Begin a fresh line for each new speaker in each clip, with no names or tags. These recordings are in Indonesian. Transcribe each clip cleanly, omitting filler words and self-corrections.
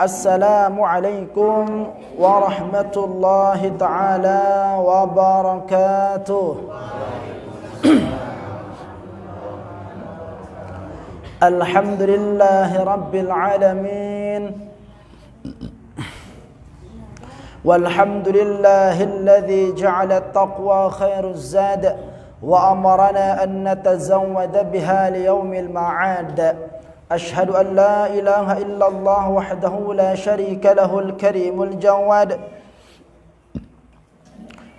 Assalamualaikum warahmatullahi ta'ala wabarakatuh. Alhamdulillahi rabbil alamin. Walhamdulillahi alladhi ja'ala at-taqwa khairuz zad wa amarana an natazawwada biha liyawmil ma'ad. أشهد أن لا إله إلا الله وحده لا شريك له الكريم الجواد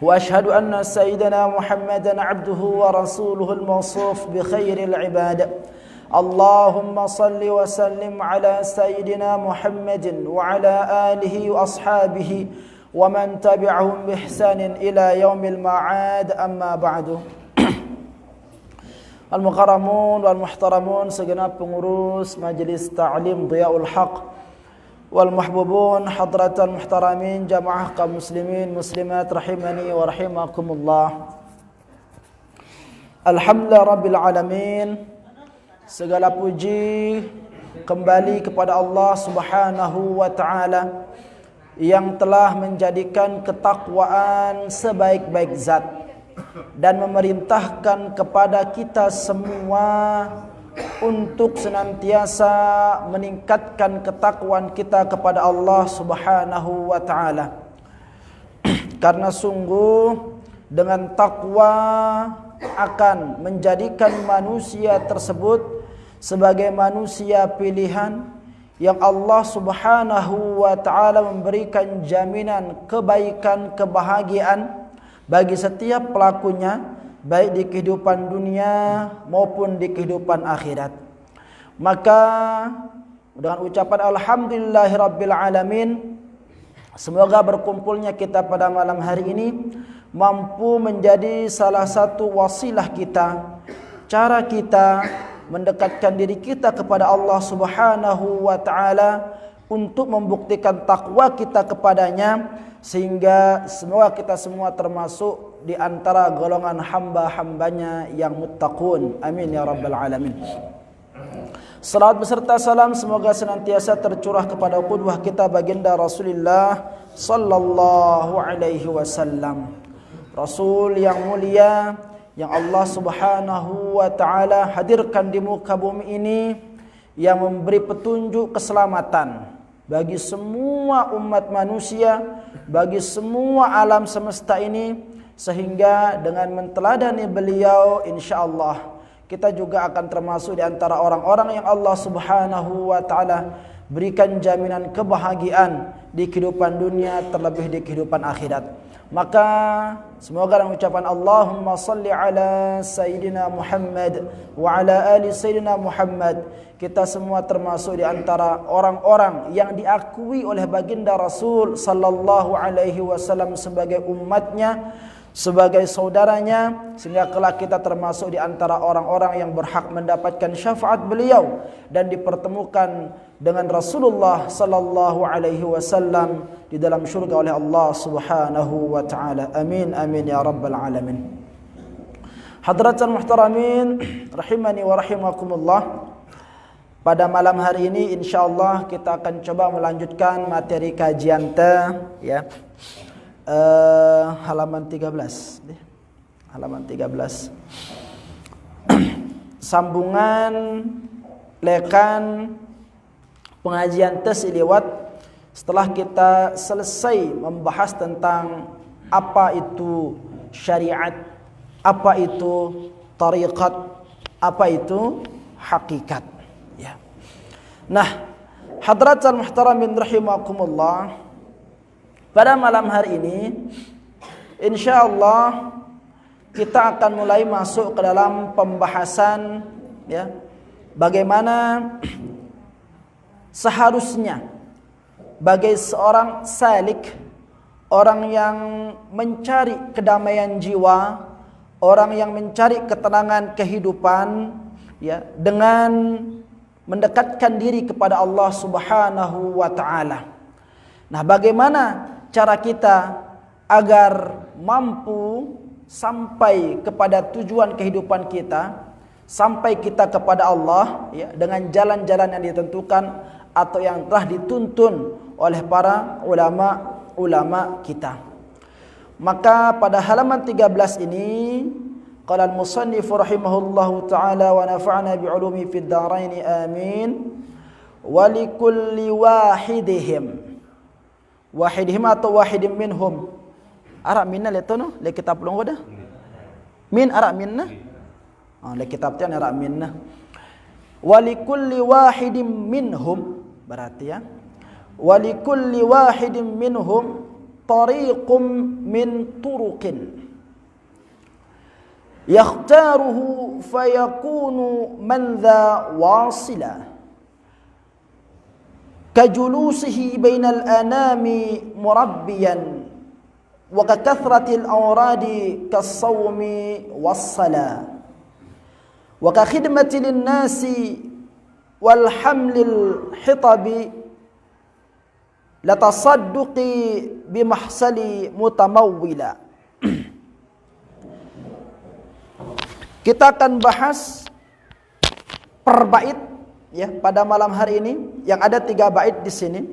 وأشهد أن سيدنا محمدا عبده ورسوله الموصوف بخير العباد اللهم صل وسلم على سيدنا محمد وعلى آله وأصحابه ومن تبعهم بإحسان إلى يوم المعاد أما بعد. Al-Mukarramun wal-Muhtaramun, segenap pengurus Majelis Ta'lim Dhiyaul Haq, wal-Muhbubun hadratan muhtaramin jamaah kaum muslimin muslimat rahimani wa rahimakumullah. Alhamdulillah rabbil alamin. Segala puji kembali kepada Allah Subhanahu wa ta'ala yang telah menjadikan ketakwaan sebaik-baik zat dan memerintahkan kepada kita semua untuk senantiasa meningkatkan ketakwaan kita kepada Allah Subhanahu wa ta'ala. Karena sungguh dengan takwa akan menjadikan manusia tersebut sebagai manusia pilihan yang Allah Subhanahu wa ta'ala memberikan jaminan kebaikan, kebahagiaan bagi setiap pelakunya, baik di kehidupan dunia maupun di kehidupan akhirat. Maka dengan ucapan alhamdulillahirabbil alamin, semoga berkumpulnya kita pada malam hari ini mampu menjadi salah satu wasilah kita, cara kita mendekatkan diri kita kepada Allah Subhanahu wa ta'ala untuk membuktikan takwa kita kepadanya, sehingga semoga kita semua termasuk di antara golongan hamba-hambanya yang muttaqun. Amin ya rabbal alamin. Salawat beserta salam semoga senantiasa tercurah kepada qudwah kita baginda Rasulullah sallallahu alaihi wasallam. Rasul yang mulia yang Allah Subhanahu wa ta'ala hadirkan di muka bumi ini, yang memberi petunjuk keselamatan bagi semua umat manusia, bagi semua alam semesta ini, sehingga dengan menteladani beliau insyaallah kita juga akan termasuk di antara orang-orang yang Allah Subhanahu wa ta'ala berikan jaminan kebahagiaan di kehidupan dunia terlebih di kehidupan akhirat. Maka semoga dengan ucapan Allahumma salli ala Sayyidina Muhammad wa ala ali Sayyidina Muhammad, kita semua termasuk di antara orang-orang yang diakui oleh baginda Rasul sallallahu alaihi wasallam sebagai umatnya, sebagai saudaranya, sehingga kelak kita termasuk di antara orang-orang yang berhak mendapatkan syafaat beliau dan dipertemukan dengan Rasulullah sallallahu alaihi wasallam di dalam syurga oleh Allah Subhanahu wa taala. Amin amin ya rabbal alamin. Hadratan muhtaramin rahimani wa rahimakumullah. Pada malam hari ini insyaallah kita akan coba melanjutkan materi kajian ya. Halaman 13. Halaman 13. Sambungan lekan pengajian liwat setelah kita selesai membahas tentang apa itu syariat, apa itu tariqat, apa itu hakikat. Ya. Nah, hadratan muhtaramin rahimakumullah, pada malam hari ini insyaallah kita akan mulai masuk ke dalam pembahasan ya, bagaimana seharusnya bagi seorang salik, orang yang mencari kedamaian jiwa, orang yang mencari ketenangan kehidupan ya, dengan mendekatkan diri kepada Allah Subhanahu wa ta'ala. Nah, bagaimana cara kita agar mampu sampai kepada tujuan kehidupan kita, sampai kita kepada Allah ya, dengan jalan-jalan yang ditentukan, atau yang telah dituntun oleh para ulama kita. Maka pada halaman 13 ini qala al-musannif rahimahullahu taala wa nafa'na bi'ulumi fid dharain amin wa likulli wahidihim atau wahidim minhum arab minna letono le kitab longo dah min arab minna le kitab tian arab minna wa likulli wahidim minhum berarti ya wa likulli wahidim minhum tariqum min turuqin yakhtaruhu fayakunu man dha wasila kajulusihi bainal anami murabbiyan wa kakathratil awradi kas-sawmi was-salah wa ka khidmati lin-nasi wal hamlil hitabi la tasadduqi bimahsali mutamawwila. Kita akan bahas per bait ya pada malam hari ini, yang ada 3 bait di sini.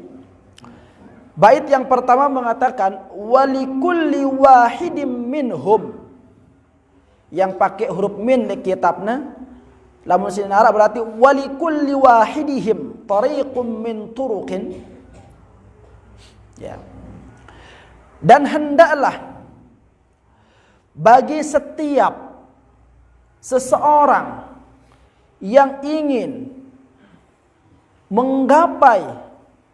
Bait yang pertama mengatakan walikulli wahidim minhum, yang pakai huruf min di kitabna. Lamun sini Arab berarti walikulli wahidihim tariqum min turuqin. Ya. Dan hendaklah bagi setiap seseorang yang ingin menggapai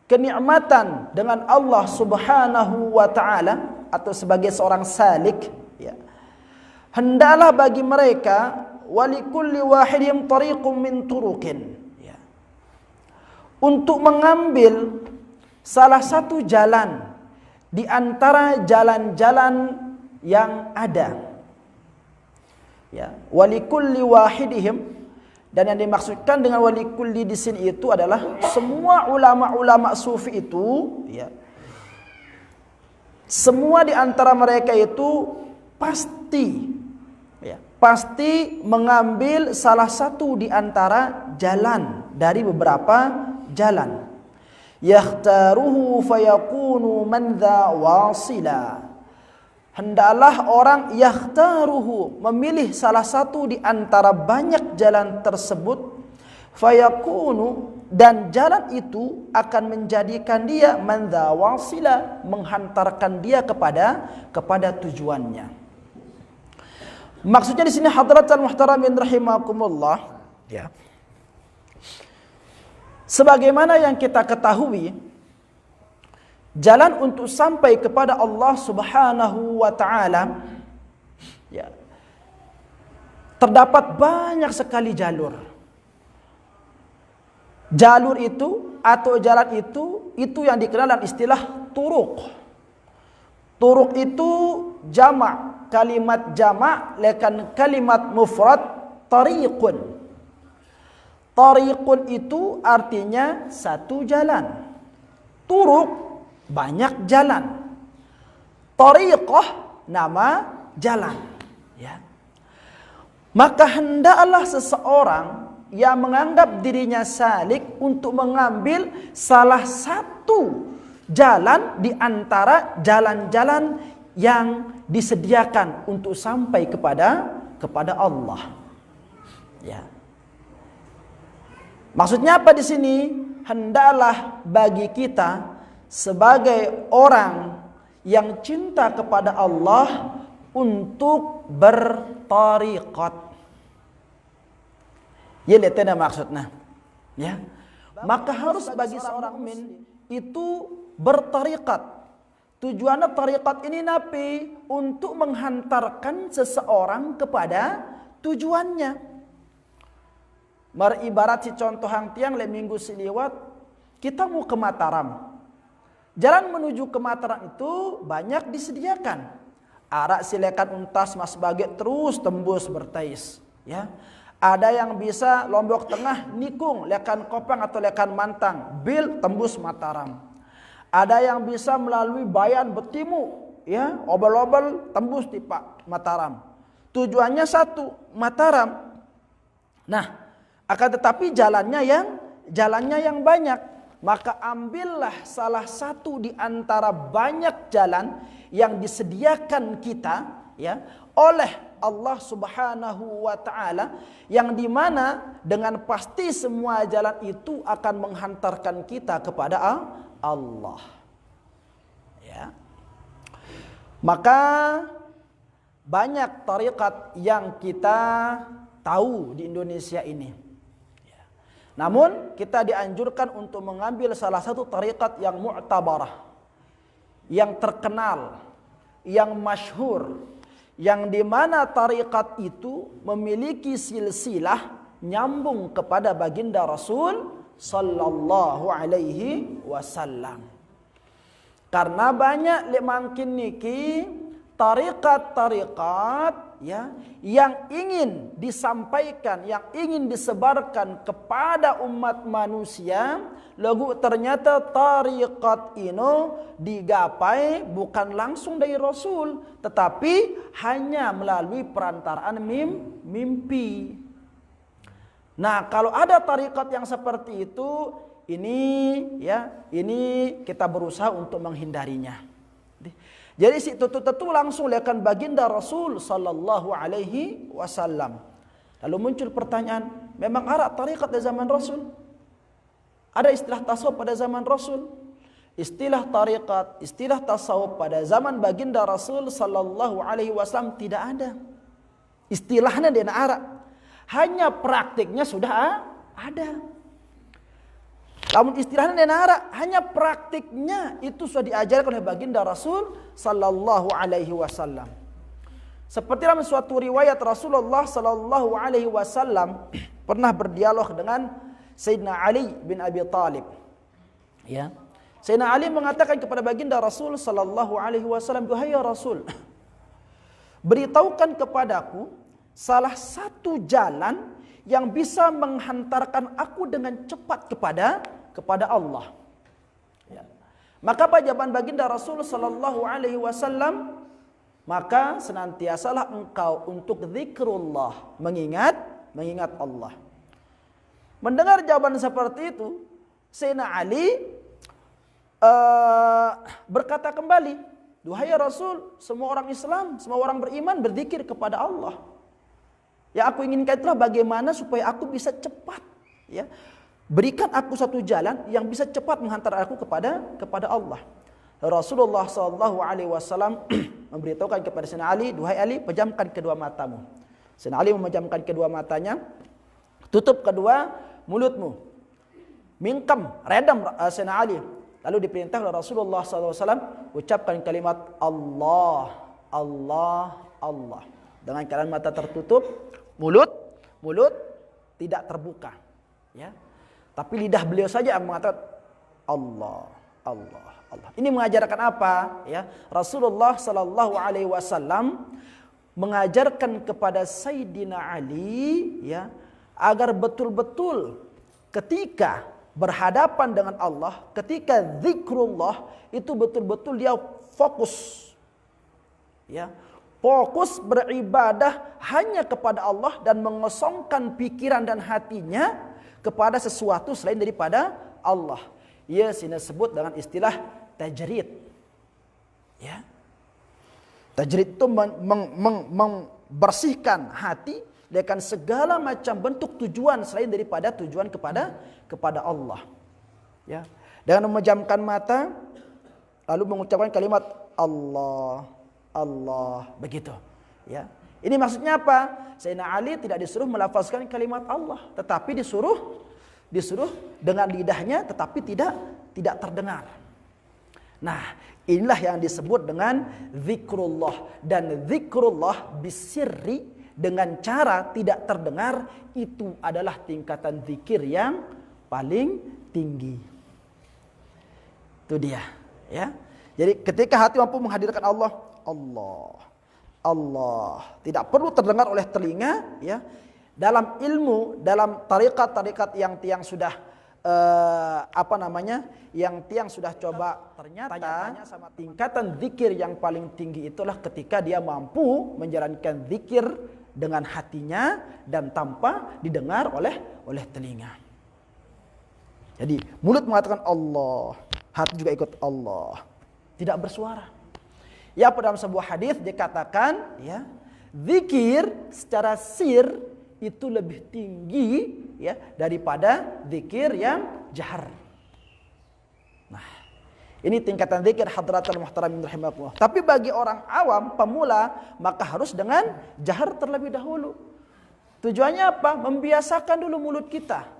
kenikmatan dengan Allah Subhanahu wa taala atau sebagai seorang salik ya, hendaklah bagi mereka walikulli wahidin tariqum min turuqin ya, untuk mengambil salah satu jalan di antara jalan-jalan yang ada ya, walikulli wahidihim. Dan yang dimaksudkan dengan walikulli di sini itu adalah semua ulama-ulama sufi itu ya, semua di antara mereka itu pasti ya, pasti mengambil salah satu di antara jalan dari beberapa jalan. Yakhtaruhu fayakunu man dha wasila. Hendaklah orang yakhtaruhu, memilih salah satu di antara banyak jalan tersebut, fayakunu, dan jalan itu akan menjadikan dia man dha wasila, menghantarkan dia kepada tujuannya. Maksudnya di sini hadratal muhtaramin rahimakumullah ya. Sebagaimana yang kita ketahui, jalan untuk sampai kepada Allah Subhanahu wa taala ya, terdapat banyak sekali jalur. Jalur itu atau jalan itu yang dikenal dengan istilah turuq. Turuq itu jamak, kalimat jamak lekan kalimat mufrad tariqun. Tariqun itu artinya satu jalan. Turuq banyak jalan. Tariqah nama jalan ya. Maka hendaklah seseorang yang menganggap dirinya salik untuk mengambil salah satu jalan di antara jalan-jalan yang disediakan untuk sampai kepada Allah ya. Maksudnya apa di sini? Hendaklah bagi kita sebagai orang yang cinta kepada Allah untuk bertariqat. Ya, letena maksudnya. Ya. Maka harus bagi seorang mukmin itu bertariqat. Tujuannya tariqat ini napi untuk menghantarkan seseorang kepada tujuannya. Ibarat si contoh hang tiang le minggu siliwat, kita mau ke Mataram. Jalan menuju ke Mataram itu banyak disediakan. Arak silekan untas mas baget terus tembus bertais. Ya, ada yang bisa Lombok Tengah nikung lekan Kopang atau lekan Mantang, bil tembus Mataram. Ada yang bisa melalui Bayan Betimu, ya, obel-obel tembus di Mataram. Tujuannya satu, Mataram. Nah, akan tetapi jalannya yang banyak. maka ambillah salah satu di antara banyak jalan yang disediakan kita ya oleh Allah Subhanahu wa taala, yang dimana dengan pasti semua jalan itu akan menghantarkan kita kepada Allah. Ya. Maka banyak tarikat yang kita tahu di Indonesia ini. Namun kita dianjurkan untuk mengambil salah satu tarikat yang mu'tabarah, yang terkenal, yang masyhur, yang dimana tarikat itu memiliki silsilah nyambung kepada baginda Rasul sallallahu alaihi wasallam. Karena banyak makin niki tarikat-tarikat ya yang ingin disampaikan, yang ingin disebarkan kepada umat manusia, lalu ternyata tarikat ini digapai bukan langsung dari Rasul, tetapi hanya melalui perantaraan mimpi. Nah, kalau ada tarikat yang seperti itu, ini kita berusaha untuk menghindarinya. Jadi si tutu-tutu langsung lihatkan baginda Rasul sallallahu alaihi wasallam. Lalu muncul pertanyaan, memang ada tarikat di zaman Rasul? Ada istilah tasawuf pada zaman Rasul? Istilah tarikat, istilah tasawuf pada zaman baginda Rasul sallallahu alaihi wasallam tidak ada. Istilahnya di Arab. Hanya praktiknya sudah ada. Namun istilahnya nenara, hanya praktiknya itu sudah diajarkan oleh baginda Rasul sallallahu alaihi wasallam. Seperti dalam suatu riwayat Rasulullah sallallahu alaihi wasallam pernah berdialog dengan Sayyidina Ali bin Abi Thalib. Ya. Sayyidina Ali mengatakan kepada baginda Rasul sallallahu alaihi wasallam, "Wahai Rasul, beritahukan kepadaku salah satu jalan yang bisa menghantarkan aku dengan cepat kepada Allah." Ya. Maka apa jawaban baginda Rasul sallallahu alaihi wasallam? Maka senantiasalah engkau untuk zikrullah, mengingat Allah. Mendengar jawaban seperti itu, Sayyidina Ali berkata kembali, "Duhai Rasul, semua orang Islam, semua orang beriman berzikir kepada Allah. Ya, aku inginkan itulah bagaimana supaya aku bisa cepat, ya, berikan aku satu jalan yang bisa cepat menghantar aku kepada Allah." Rasulullah sallallahu alaihi wasallam memberitahukan kepada Sayyidina Ali, "Duhai Ali, pejamkan kedua matamu." Sayyidina Ali memejamkan kedua matanya, "Tutup kedua mulutmu." Mingkem, redam Sayyidina Ali. Lalu diperintah oleh Rasulullah sallallahu alaihi wasallam, ucapkan kalimat Allah, Allah, Allah. Dengan keadaan mata tertutup, mulut tidak terbuka, ya. Tapi lidah beliau saja yang mengatakan Allah, Allah, Allah. Ini mengajarkan apa? Ya, Rasulullah sallallahu alaihi wasallam mengajarkan kepada Sayyidina Ali, ya, agar betul-betul ketika berhadapan dengan Allah, ketika zikrullah itu betul-betul dia fokus, ya. Fokus beribadah hanya kepada Allah dan mengosongkan pikiran dan hatinya kepada sesuatu selain daripada Allah. Ia disebut dengan istilah tajrid. Ya. Tajrid itu membersihkan hati dengan segala macam bentuk tujuan selain daripada tujuan kepada Allah. Ya. Dengan memejamkan mata lalu mengucapkan kalimat Allah, Allah, begitu. Ya. Ini maksudnya apa? Sayyidina Ali tidak disuruh melafazkan kalimat Allah, tetapi disuruh dengan lidahnya, tetapi tidak terdengar. Nah, inilah yang disebut dengan zikrullah, dan zikrullah bisirri, dengan cara tidak terdengar, itu adalah tingkatan zikir yang paling tinggi. Itu dia, ya. Jadi ketika hati mampu menghadirkan Allah, Allah, Allah, tidak perlu terdengar oleh telinga, ya. Dalam ilmu, dalam tarikat-tarikat yang tiang sudah yang tiang sudah coba, ternyata sama tingkatan zikir yang paling tinggi itulah ketika dia mampu menjalankan zikir dengan hatinya dan tanpa didengar oleh telinga. Jadi mulut mengatakan Allah, hati juga ikut Allah, tidak bersuara. Ya, dalam sebuah hadis dikatakan, ya, zikir secara sir itu lebih tinggi, ya, daripada zikir yang jahar. Nah, ini tingkatan zikir hadratul muhtaramin rahimakumullah. Tapi bagi orang awam, pemula, maka harus dengan jahar terlebih dahulu. Tujuannya apa? Membiasakan dulu mulut kita.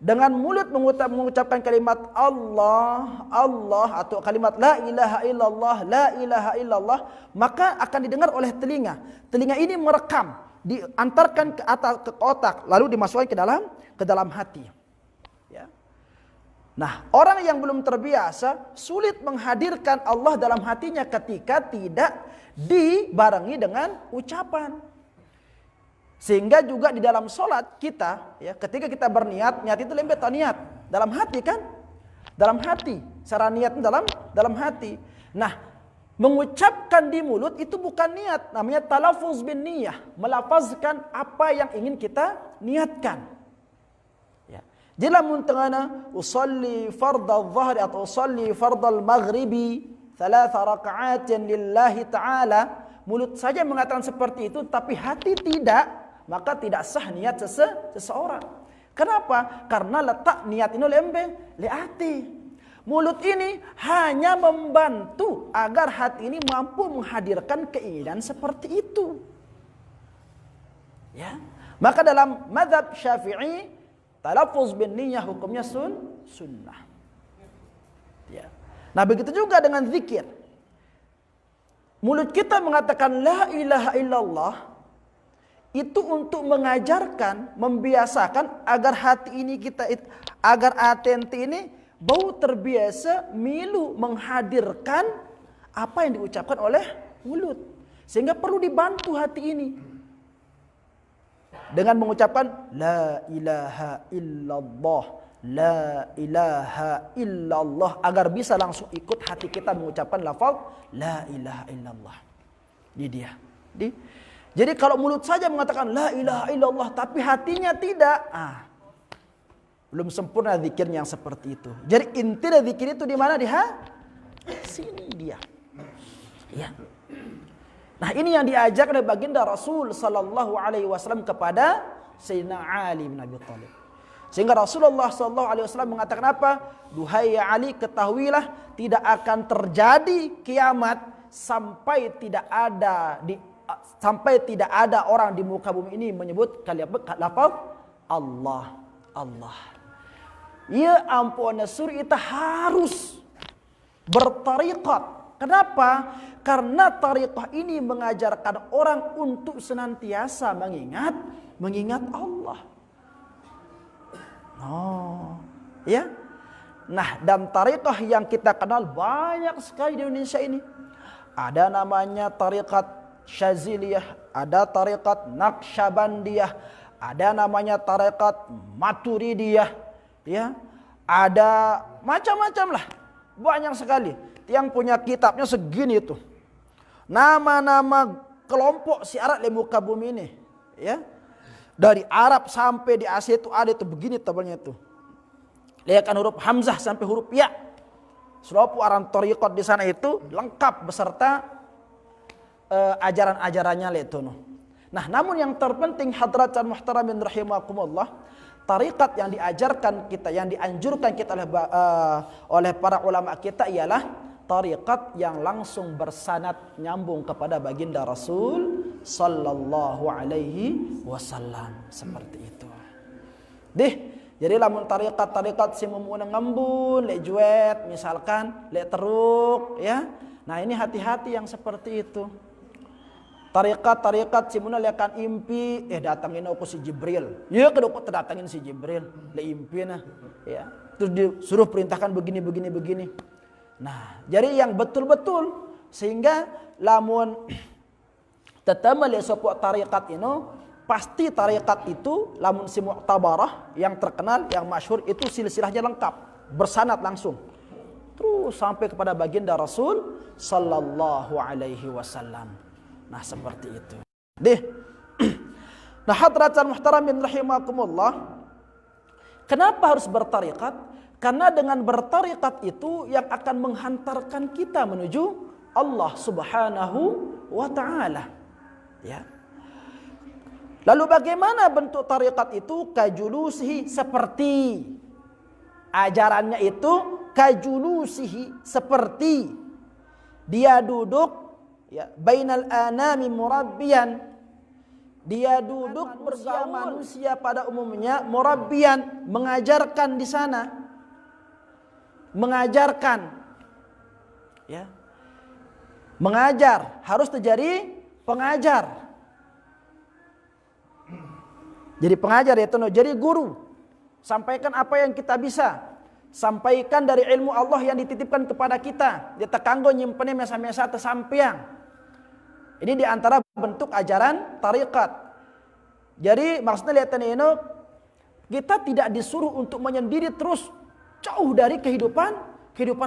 Dengan mulut mengucapkan kalimat Allah, Allah, atau kalimat la ilaha illallah, la ilaha illallah, maka akan didengar oleh telinga. Telinga ini merekam, diantarkan ke atas, ke otak, lalu dimasukkan ke dalam hati. Ya. Nah, orang yang belum terbiasa sulit menghadirkan Allah dalam hatinya ketika tidak dibarengi dengan ucapan. Sehingga juga di dalam sholat kita, ya, ketika kita berniat, niat itu lembet niat dalam hati kan, dalam hati. Cara niat dalam hati. Nah, mengucapkan di mulut itu bukan niat, namanya talafuz bin niyah, melafazkan apa yang ingin kita niatkan. Ya. Jadi lamun tengana usolli fardal dhahri atau usolli fardal maghribi 3 raka'atin lillahi ta'ala, mulut saja mengatakan seperti itu tapi hati tidak, maka tidak sah niat seseorang. Kenapa? Karena letak niat ini le hati. Mulut ini hanya membantu agar hati ini mampu menghadirkan keinginan seperti itu. Ya. Maka dalam mazhab Syafi'i, talaffuz bin niyyah hukumnya sunnah. Ya. Nah, begitu juga dengan zikir. Mulut kita mengatakan la ilaha illallah, itu untuk mengajarkan, membiasakan agar hati ini kita, agar atenti ini bau terbiasa milu menghadirkan apa yang diucapkan oleh mulut. Sehingga perlu dibantu hati ini dengan mengucapkan la ilaha illallah, la ilaha illallah, agar bisa langsung ikut hati kita mengucapkan lafaz la ilaha illallah. Ini dia. Jadi kalau mulut saja mengatakan la ilaha illallah tapi hatinya tidak, belum sempurna zikirnya yang seperti itu. Jadi inti dari zikir itu di mana? Sini dia. Ya. Nah, ini yang diajarkan oleh baginda Rasul sallallahu alaihi wasallam kepada Sayyidina Ali bin Abi Thalib. Sehingga Rasulullah sallallahu alaihi wasallam mengatakan apa? Duhai Ali, ketahuilah tidak akan terjadi kiamat sampai tidak ada orang di muka bumi ini menyebut lafaz Allah, Allah. Ya ampun, suri itu harus bertariqat. Kenapa? Karena tariqah ini mengajarkan orang untuk senantiasa mengingat Allah. Oh, ya. Nah, dan tariqah yang kita kenal banyak sekali di Indonesia ini. Ada namanya tariqat Syaziliyah, ada tariqat Naqsyabandiyah, ada namanya tariqat Maturidiyah, ya. Ada macam-macam lah, banyak sekali. Yang punya kitabnya segini itu. Nama-nama kelompok syiarat di muka bumi ini, ya. Dari Arab sampai di Asia itu ada itu begini tebalnya itu. Lihat kan huruf hamzah sampai huruf ya. Seluruh orang tariqat di sana itu lengkap beserta ajaran-ajarannya letono. Nah, namun yang terpenting hadrat dan muhtaramin rahimakumullah, tariqat yang diajarkan kita, yang dianjurkan kita oleh para ulama kita ialah tariqat yang langsung bersanad nyambung kepada baginda Rasul sallallahu alaihi wasallam, seperti itu. Jadi lamun tariqat si memuna ngembun, lek juet misalkan, lek teruk, ya. Nah, ini hati-hati yang seperti itu. Tariqat si muna lekan impi, datangin aku si Jibril. Ya kedua terdatangin si Jibril, le impi nah, ya. Terus disuruh perintahkan begini. Nah, jadi yang betul-betul sehingga lamun tetama le sopok tariqat ini, pasti tariqat itu lamun si mu'tabarah yang terkenal, yang masyhur itu silsilahnya lengkap, bersanad langsung. Terus sampai kepada baginda Rasul sallallahu alaihi wasallam. Nah, seperti itu. Nah, hadratan muhtaramin rahimakumullah, Kenapa harus bertarikat? Karena dengan bertarikat itu yang akan menghantarkan kita menuju Allah Subhanahu wa taala. Ya. Lalu bagaimana bentuk tarikat itu? Kajulusihi, seperti ajarannya itu kajulusihi, seperti dia duduk ya bainal anami murabbiyan, dia duduk bersama manusia pada umumnya, murabbiyan, mengajarkan di sana, mengajarkan, ya, mengajar, harus terjadi pengajar. Jadi pengajar ya, jadi guru. Sampaikan apa yang kita bisa. Sampaikan dari ilmu Allah yang dititipkan kepada kita. Dia tekanggo nyimpennya mesa-mesa tersampiang. Ini diantara bentuk ajaran tarikat. Jadi maksudnya lihat ini, kita tidak disuruh untuk menyendiri terus jauh dari kehidupan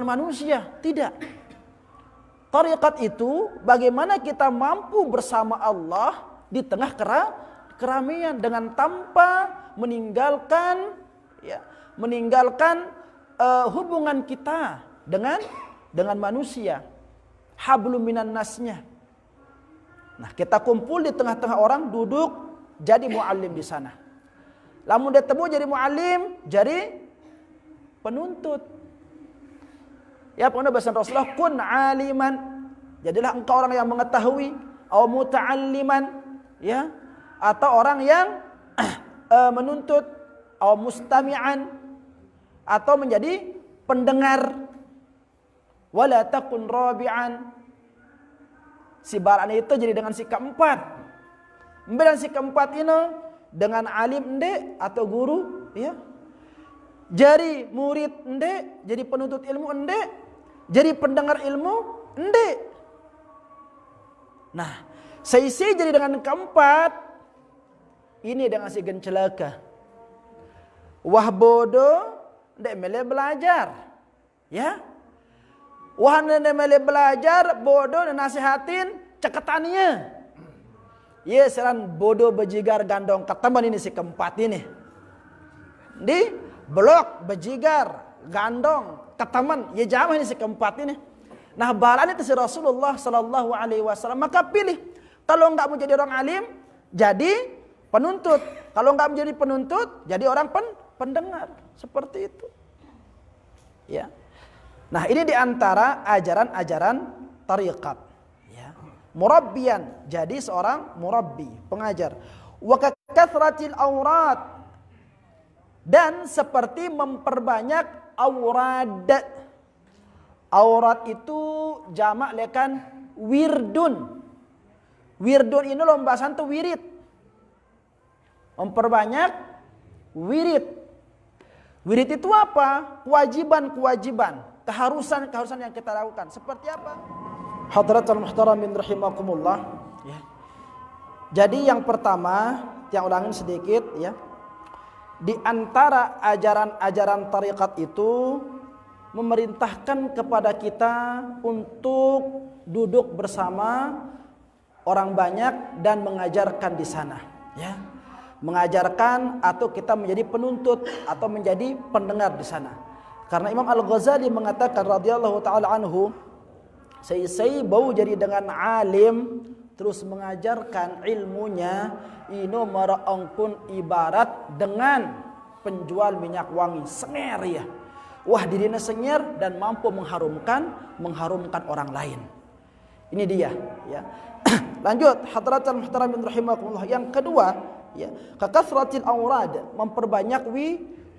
manusia. Tidak. Tarikat itu bagaimana kita mampu bersama Allah di tengah keramaian dengan tanpa meninggalkan hubungan kita dengan manusia, hablum minan nasnya. Nah, kita kumpul di tengah-tengah orang, duduk jadi muallim di sana. Lamun dia temu jadi muallim, jadi penuntut. Ya, pokoknya bahasa Rasulullah, kun aliman, jadilah engkau orang yang mengetahui, atau muta'alliman, ya, atau orang yang menuntut, atau mustami'an, atau menjadi pendengar. Wala takun rabi'an, si baran itu jadi dengan sikap 4. Dan sikap 4 ini dengan alim ende atau guru, ya. Jadi murid ende, jadi penuntut ilmu ende, jadi pendengar ilmu ende. Nah, seisi jadi dengan keempat ini dengan si gencelaka. Wah bodoh ndek mele belajar, ya. Wah ndek mele belajar, bodoh nasihatin ceketannya. Ya seran bodoh bejigar gandong keteman ini si keempat ini. Di blok bejigar gandong keteman, ya jamah ini si keempat ini. Nah, balan itu si Rasulullah sallallahu alaihi wasallam, maka pilih. Kalau enggak mau jadi orang alim, jadi penuntut. Kalau enggak menjadi penuntut, jadi orang pendengar. Seperti itu. Ya. Nah, ini diantara ajaran-ajaran tariqat. Ya. Murabbiyan, jadi seorang murabbi, pengajar. Wa kathratil aurat, dan seperti memperbanyak aurad. Aurat itu jamak lekan wirdun. Wirdun ini lombasan tuh wirid. Memperbanyak wirid. Wirid itu apa? Kewajiban-kewajiban, keharusan-keharusan yang kita lakukan. Seperti apa? Hadratul muhtaramin rahimakumullah, ya. Jadi yang pertama, yang ulangin sedikit, ya. Di antara ajaran-ajaran tarikat itu memerintahkan kepada kita untuk duduk bersama orang banyak dan mengajarkan di sana, ya. Mengajarkan atau kita menjadi penuntut atau menjadi pendengar di sana. Karena Imam Al-Ghazali mengatakan radhiyallahu taala anhu, saya bau jadi dengan alim terus mengajarkan ilmunya, ino maraangkun ibarat dengan penjual minyak wangi senger, ya. Wah, dirinya senger dan mampu mengharumkan orang lain. Ini dia, ya. Lanjut, hadratul muhtaramin rahimakumullah. Yang kedua, ya, kakathratil aurad, memperbanyak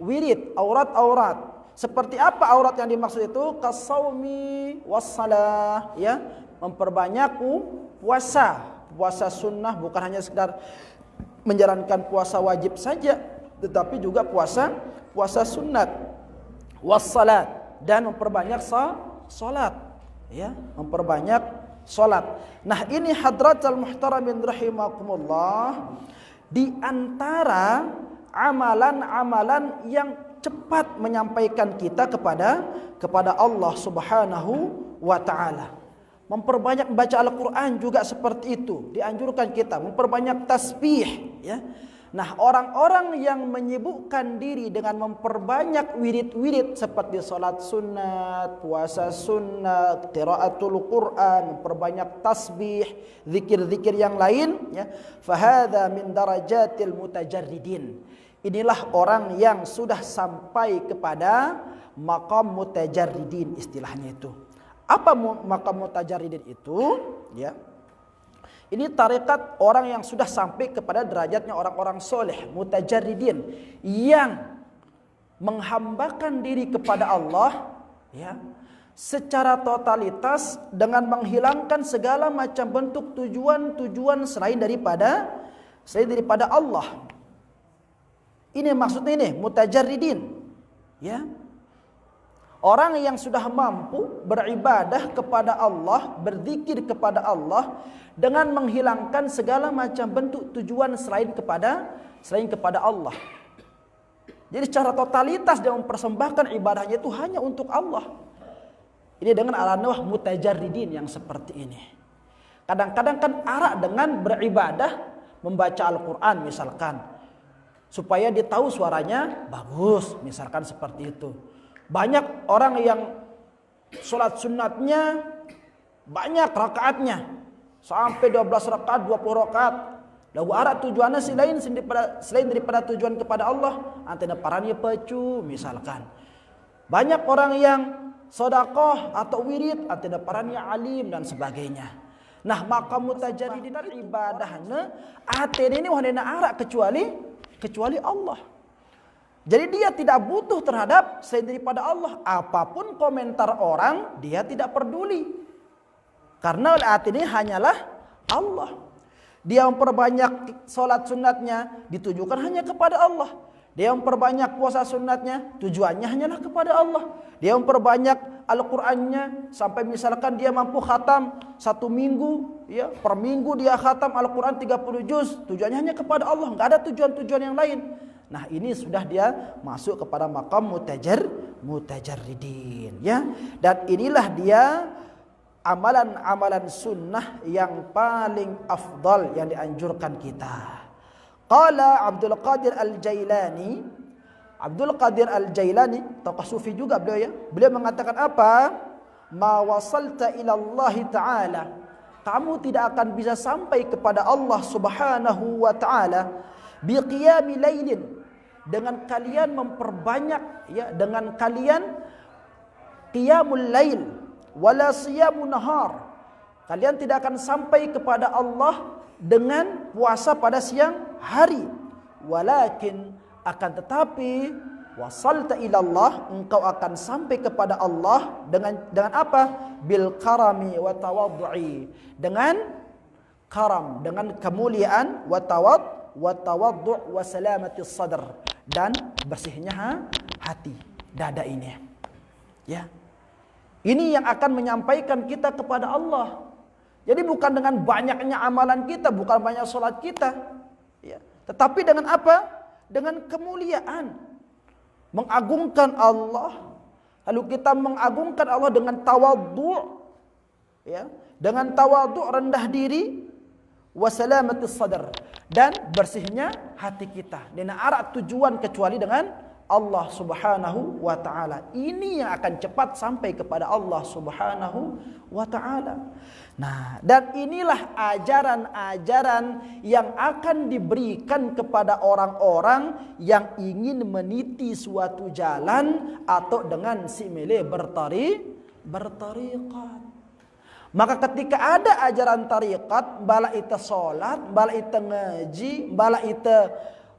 wirid, aurat-aurat. Seperti apa aurat yang dimaksud itu? Kasaumi wassalah, ya, memperbanyak puasa sunnah, bukan hanya sekedar menjalankan puasa wajib saja, tetapi juga puasa sunat. Wassalat, dan memperbanyak salat, ya, memperbanyak salat. Nah, ini hadratul muhtaramin rahimakumullah, di antara amalan-amalan yang cepat menyampaikan kita kepada Allah Subhanahu wa taala. Memperbanyak membaca Al-Qur'an juga seperti itu, dianjurkan kita memperbanyak tasbih, ya. Nah, orang-orang yang menyibukkan diri dengan memperbanyak wirid-wirid seperti salat sunat, puasa sunat, qiraatul Quran, memperbanyak tasbih, zikir-zikir yang lain, ya, fahadha min darajatil mutajarridin. Inilah orang yang sudah sampai kepada maqam mutajarridin, istilahnya itu. Apa maqam mutajarridin itu? Ya. Ini tarekat orang yang sudah sampai kepada derajatnya orang-orang soleh, mutajarridin, yang menghambakan diri kepada Allah, ya, secara totalitas dengan menghilangkan segala macam bentuk tujuan-tujuan selain daripada Allah. Ini maksudnya ini mutajarridin, ya. Orang yang sudah mampu beribadah kepada Allah, berzikir kepada Allah dengan menghilangkan segala macam bentuk tujuan selain kepada Allah. Jadi secara totalitas dia mempersembahkan ibadahnya itu hanya untuk Allah. Ini dengan ala-nawah mutajarridin yang seperti ini. Kadang-kadang kan arak dengan beribadah, membaca Al-Quran misalkan, supaya dia tahu suaranya bagus, misalkan seperti itu. Banyak orang yang sholat sunatnya banyak rakaatnya, sampai 12 rakaat, 20 rakaat. Lalu arah tujuannya selain daripada tujuan kepada Allah, antena paranya pecu misalkan. Banyak orang yang sedekah atau wirid, antena paranya alim dan sebagainya. Nah, maka mutajarridin ibadahnya atene ini wahana arah kecuali Allah. Jadi dia tidak butuh terhadap selain daripada Allah. Apapun komentar orang, dia tidak peduli. Karena hati ini hanyalah Allah. Dia memperbanyak solat sunatnya, ditujukan hanya kepada Allah. Dia memperbanyak puasa sunatnya, tujuannya hanyalah kepada Allah. Dia memperbanyak Al-Qur'annya, sampai misalkan dia mampu khatam 1 minggu, ya, per minggu dia khatam Al-Qur'an 30 juz, tujuannya hanya kepada Allah, enggak ada tujuan-tujuan yang lain. Nah, ini sudah dia masuk kepada maqam mutajarridin, ya. Dan inilah dia amalan-amalan sunnah yang paling afdal yang dianjurkan kita. Qala Abdul Qadir Al-Jailani, Abdul Qadir Al-Jailani tokoh sufi juga beliau, ya. Beliau mengatakan apa? Ma wasalta ila Allah Ta'ala, kamu tidak akan bisa sampai kepada Allah Subhanahu wa Ta'ala biqiyami lailin, dengan kalian memperbanyak, ya, dengan kalian qiyamul lail wala siyamun nahar. Kalian tidak akan sampai kepada Allah dengan puasa pada siang hari. Walakin, akan tetapi, wasalta ila Allah, engkau akan sampai kepada Allah dengan apa? Bil karami wa tawaddu'i, dengan karam, dengan kemuliaan, wa tawaddu' wa salamatis sadr, dan bersihnya hati, dada ini, ya. Ini yang akan menyampaikan kita kepada Allah. Jadi bukan dengan banyaknya amalan kita, bukan banyak sholat kita, ya. Tetapi dengan apa? Dengan kemuliaan, mengagungkan Allah. Lalu kita mengagungkan Allah dengan tawaddu', ya, dengan tawaddu', rendah diri, wasalamatis sadr, dan bersihnya hati kita. Dan arah tujuan kecuali dengan Allah Subhanahu wa Ta'ala. Ini yang akan cepat sampai kepada Allah Subhanahu wa Ta'ala. Nah, dan inilah ajaran-ajaran yang akan diberikan kepada orang-orang yang ingin meniti suatu jalan atau dengan simile bertariqat. Maka ketika ada ajaran tariqat, bala ita salat, bala ita ngaji, bala ita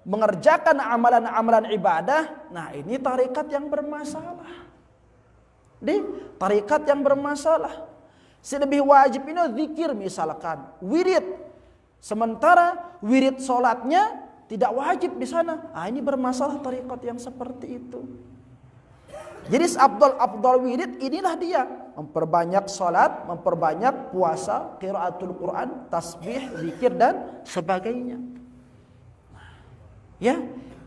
mengerjakan amalan-amalan ibadah, nah ini tarikat yang bermasalah. Tarikat yang bermasalah. Lebih wajib ini zikir misalkan, wirid. Sementara wirid solatnya tidak wajib di sana. Ah, ini bermasalah tarikat yang seperti itu. Jadi afdal wirid inilah dia, memperbanyak solat, memperbanyak puasa, qiraatul Quran, tasbih, zikir dan sebagainya. Ya,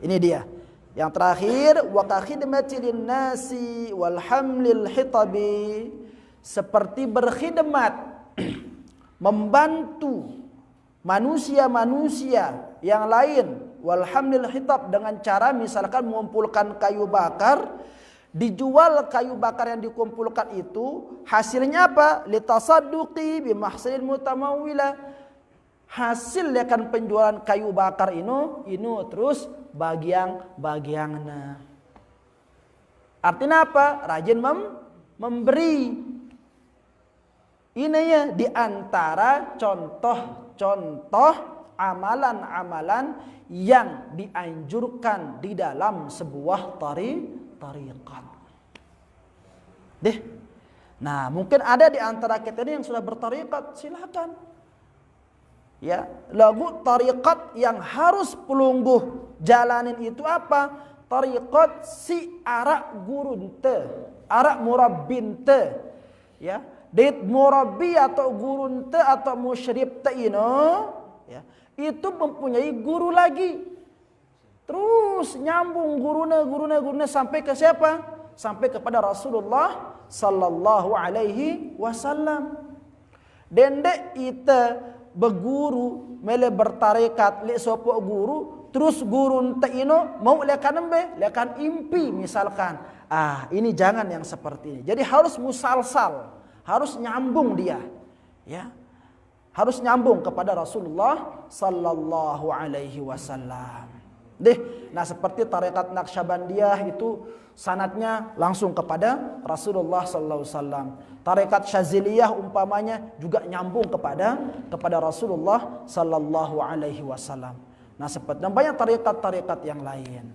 ini dia. Yang terakhir, wa ka khidmati linnasi wal hamlil hitabi, seperti berkhidmat, membantu manusia-manusia yang lain wal hamlil hitab, dengan cara misalkan mengumpulkan kayu bakar, dijual kayu bakar yang dikumpulkan itu, hasilnya apa? Litasadduqi bimahsilil mutamawwila. Hasil akan penjualan kayu bakar ini terus bagian-bagiannya. Artinya apa? Rajin memberi. Ini ya di antara contoh-contoh amalan-amalan yang dianjurkan di dalam sebuah tariqat. Nah, mungkin ada di antara kita ini yang sudah bertariqat, silakan. Ya, lagu tariqat yang harus pelungguh jalanin itu apa? Tariqat si arak gurunte, arak murabbinte. Ya, dit murabbi atau gurunte atau musyrib ino, ya, itu mempunyai guru lagi. Terus nyambung guruna sampai ke siapa? Sampai kepada Rasulullah sallallahu alaihi wasallam. Dendek ita berguru mele bertarekat le sopo guru, terus guru ino mau lekan impi misalkan. Ini jangan yang seperti ini. Jadi harus musalsal, harus nyambung dia. Ya. Harus nyambung kepada Rasulullah sallallahu alaihi wasallam. Nah, seperti tarekat Naqsyabandiyah itu sanadnya langsung kepada Rasulullah sallallahu alaihi wasallam. Tarekat Syaziliyah umpamanya juga nyambung kepada Rasulullah sallallahu alaihi wasallam. Nah, seperti banyak tarekat-tarekat yang lain.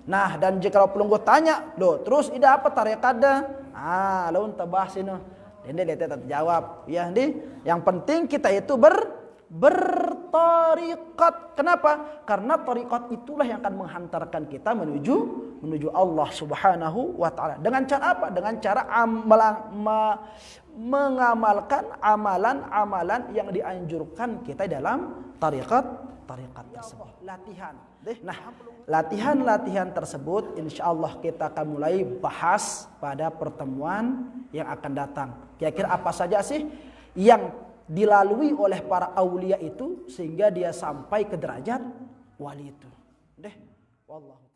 Nah, dan jika pelungguh tanya, "Loh, terus ida apa tarekatnya?" Laun tabah sini. Dende lihat jawab. Ya, yang penting kita itu bertariqat. Kenapa? Karena tariqat itulah yang akan menghantarkan kita menuju Allah Subhanahu wa taala. Dengan cara apa? Dengan cara mengamalkan amalan-amalan yang dianjurkan kita dalam tariqat tersebut. Latihan. Nah, latihan-latihan tersebut insyaallah kita akan mulai bahas pada pertemuan yang akan datang. Kira-kira apa saja sih yang dilalui oleh para aulia itu sehingga dia sampai ke derajat wali itu. Wallahu